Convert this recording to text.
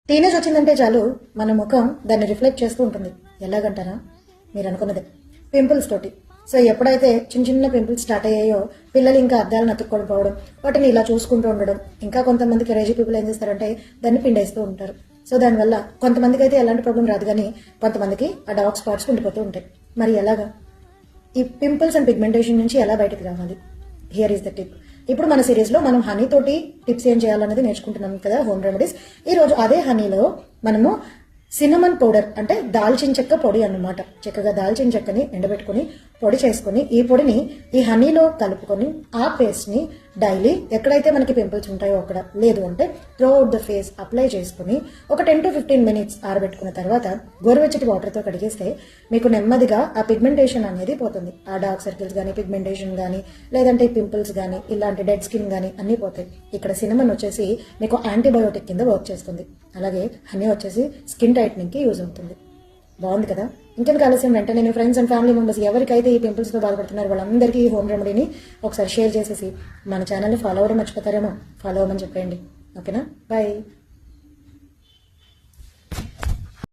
Teenage వచ్చిందంటే చాలు మన ముఖం దాన్ని రిఫ్లెక్ట్ చేస్తూ ఉంటుంది. ఎలాగంటారా? మీరు అనుకున్నదే, పింపుల్స్ తోటి. సో ఎప్పుడైతే చిన్న చిన్న పింపుల్స్ స్టార్ట్ అయ్యాయో పిల్లలు ఇంకా అద్దాలను అతుక్కొని పోవడం, వాటిని ఇలా చూసుకుంటూ ఉండడం, ఇంకా కొంతమందికి రేజీ పీపుల్ ఏం చేస్తారంటే దాన్ని పిండేస్తూ ఉంటారు. సో దానివల్ల కొంతమందికి అయితే ఎలాంటి ప్రాబ్లం రాదు, కానీ కొంతమందికి ఆ డార్క్ స్పాట్స్ ఉండిపోతూ ఉంటాయి. మరి ఎలాగా ఈ పింపుల్స్ అండ్ పిగ్మెంటేషన్ నుంచి ఎలా బయటకు రావాలి? Here is the tip. ఇప్పుడు మన సిరీస్లో మనం హనీ తోటి టిప్స్ ఏం చేయాలన్నది నేర్చుకుంటున్నాం కదా, హోమ్ రెమెడీస్. ఈరోజు అదే హనీలో మనము సినమన్ పౌడర్ అంటే దాల్చిన చెక్క పొడి అన్నమాట. చక్కగా దాల్చిన చెక్కని ఎండబెట్టుకుని పొడి చేసుకుని ఈ పొడిని ఈ హనీలో కలుపుకొని ఆ పేస్ట్ని డైలీ ఎక్కడైతే మనకి పింపుల్స్ ఉంటాయో అక్కడ, లేదు అంటే through out the face apply చేసుకుని ఒక 10 to 15 minutes ఆరబెట్టుకున్న తర్వాత గోరువెచ్చటి వాటర్తో కడిగేస్తే మీకు నెమ్మదిగా ఆ పిగ్మెంటేషన్ అనేది పోతుంది. ఆ డార్క్ సర్కిల్స్ కానీ, పిగ్మెంటేషన్ కానీ, లేదంటే పింపుల్స్ కానీ, ఇలాంటి డెడ్ స్కిన్ కానీ అన్నీ పోతాయి. ఇక్కడ సినమన్ వచ్చేసి మీకు యాంటీబయోటిక్ కింద వర్క్ చేస్తుంది. అలాగే హనీ వచ్చేసి స్కిన్ టైట్నింగ్కి యూజ్ అవుతుంది. బాగుంది కదా? ఇంకెందుకు ఆలస్యం, వెంటనే నేను ఫ్రెండ్స్ అండ్ ఫ్యామిలీ మెంబర్స్ ఎవరికైతే ఈ పింపుల్స్తో బాధపడుతున్నారో వాళ్ళందరికీ ఈ హోమ్ రెమెడీని ఒకసారి షేర్ చేసేసి మన ఛానల్ని ఫాలో అవ్వడం మర్చిపోతారేమో, ఫాలో అవ్వమని చెప్పండి. ఓకేనా? బాయ్.